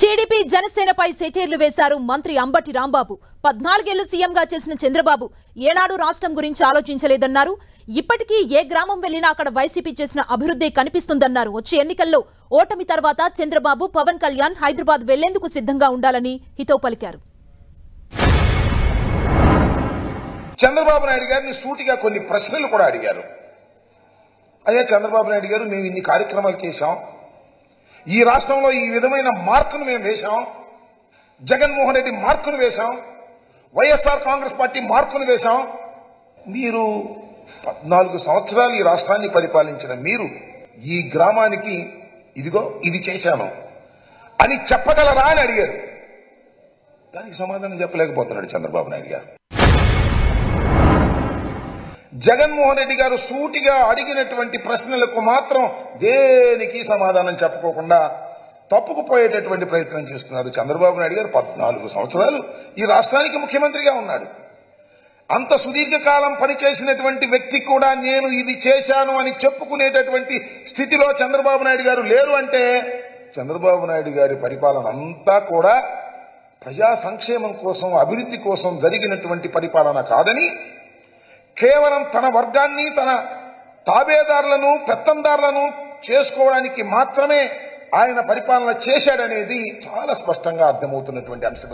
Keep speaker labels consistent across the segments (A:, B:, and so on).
A: TDP జనసేనపై సెటైర్లు వేశారు మంత్రి అంబటి రాంబాబు. 14 ఏళ్లు సీఎంగా చేసిన చంద్రబాబు ఏనాడు రాష్ట్రం గురించి ఆలోచించలేదన్నారు. ఇప్పటికీ ఏ గ్రామం వెళ్లినా అక్కడ వైసీపీ చేసిన అభివృద్ధి కనిపిస్తుందన్నారు. వచ్చే ఎన్నికల్లో ఓటమి తర్వాత చంద్రబాబు, పవన్ కళ్యాణ్ హైదరాబాద్ వెళ్లేందుకు సిద్ధంగా ఉండాలని హితవు పలికారు.
B: చంద్రబాబు నాయుడు గారిని సూటిగా కొన్ని ప్రశ్నలు కూడా అడిగారు. అయ్యా చంద్రబాబు నాయుడు గారు, మేము ఇన్ని కార్యక్రమాలు చేశాం, ఈ రాష్ట్రంలో ఈ విధమైన మార్కును మేము వేశాం, జగన్మోహన్ రెడ్డి మార్కును వేశాం, వైఎస్ఆర్ కాంగ్రెస్ పార్టీ మార్కును వేశాం, మీరు 14 సంవత్సరాలు ఈ రాష్ట్రాన్ని పరిపాలించిన మీరు ఈ గ్రామానికి ఇదిగో ఇది చేశాను అని చెప్పగలరా అని అడిగారు. దానికి సమాధానం చెప్పలేకపోతున్నాడు చంద్రబాబు నాయుడు గారు. జగన్మోహన్ రెడ్డి గారు సూటిగా అడిగినటువంటి ప్రశ్నలకు మాత్రం దేనికి సమాధానం చెప్పుకోకుండా తప్పుకుపోయేటటువంటి ప్రయత్నం చేస్తున్నారు. చంద్రబాబు నాయుడు గారు 14 సంవత్సరాలు ఈ రాష్ట్రానికి ముఖ్యమంత్రిగా ఉన్నాడు. అంత సుదీర్ఘకాలం పనిచేసినటువంటి వ్యక్తి కూడా నేను ఇది చేశాను అని చెప్పుకునేటటువంటి స్థితిలో చంద్రబాబు నాయుడు గారు లేరు అంటే చంద్రబాబు నాయుడు గారి పరిపాలన అంతా కూడా ప్రజా సంక్షేమం కోసం, అభివృద్ధి కోసం జరిగినటువంటి పరిపాలన కాదని, కేవలం తన వర్గాన్ని, తన తాబేదారులను, పెత్తందారులను చేసుకోవడానికి మాత్రమే ఆయన పరిపాలన చేశాడనేది చాలా స్పష్టంగా అర్థమవుతున్నటువంటి అంశం.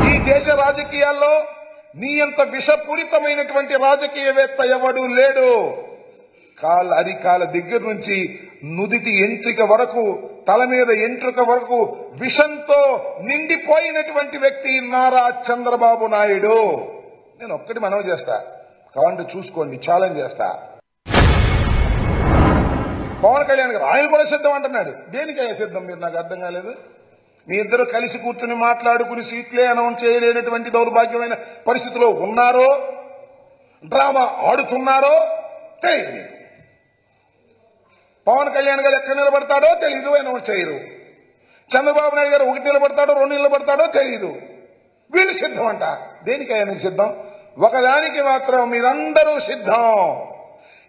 B: ఈ దేశ రాజకీయాల్లో నీ అంత విషపూరితమైనటువంటి రాజకీయవేత్త ఎవడు లేడు. అరికాల దగ్గర నుంచి నుదిటి ఎంట్రిక వరకు, తల మీద ఎంట్రుక వరకు విషంతో నిండిపోయినటువంటి వ్యక్తి నారా చంద్రబాబు నాయుడు. నేను ఒక్కటి మనవి చేస్తా, కావాలంటే చూసుకోండి, ఛాలెంజ్ చేస్తా. పవన్ కళ్యాణ్ గారు ఆయన కూడా సిద్ధం అంటున్నాడు. దేనికయ్యా సిద్ధం? మీరు నాకు అర్థం కాలేదు. మీ ఇద్దరు కలిసి కూర్చుని మాట్లాడుకుని సీట్లే అనౌన్స్ చేయలేనటువంటి దౌర్భాగ్యమైన పరిస్థితిలో ఉన్నారో, డ్రామా ఆడుతున్నారో తెలియదు మీకు. పవన్ కళ్యాణ్ గారు ఎక్కడ నిలబడతాడో తెలియదు, అనౌన్స్ చేయరు. చంద్రబాబు నాయుడు గారు 1 నిలబడతాడో 2 నిలబడతాడో తెలియదు. వీళ్ళు సిద్ధం అంట. దేనికయ్యా మీరు సిద్ధం? ఒకదానికి మాత్రం మీరందరూ సిద్ధం.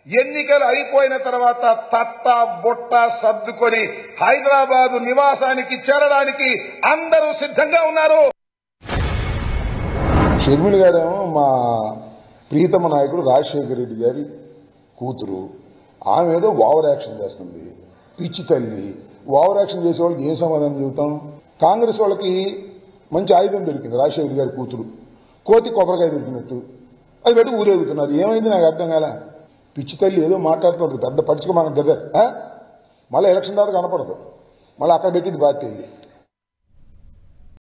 B: ఎన్నికలు అయిపోయిన తర్వాత తట్ట బొట్ట సర్దుకొని హైదరాబాద్ నివాసానికి చేరడానికి అందరూ సిద్ధంగా ఉన్నారు.
C: షర్మిల గారేమో మా ప్రీతమ నాయకుడు రాజశేఖర రెడ్డి గారి కూతురు. ఆమె ఏదో ఓవర్ యాక్షన్ చేస్తుంది. పిచ్చి తల్లి. ఓవర్ యాక్షన్ చేసే వాళ్ళకి ఏం సమాధానం చెబుతాం? కాంగ్రెస్ వాళ్ళకి మంచి ఆయుధం దొరికింది. రాజశేఖర గారి కూతురు కోతి కొబ్బరికాయ దొరికినట్టు అది పెట్టి ఊరేగుతున్నారు. ఏమైంది నాకు అర్థం కాల. పిచ్చి తల్లి ఏదో మాట్లాడుతున్నారు. పెద్ద పడుచుకో మనకు గదర్. మళ్ళీ ఎలక్షన్ తర్వాత కనపడదు. మళ్ళీ అక్కడ పెట్టింది పార్టీ.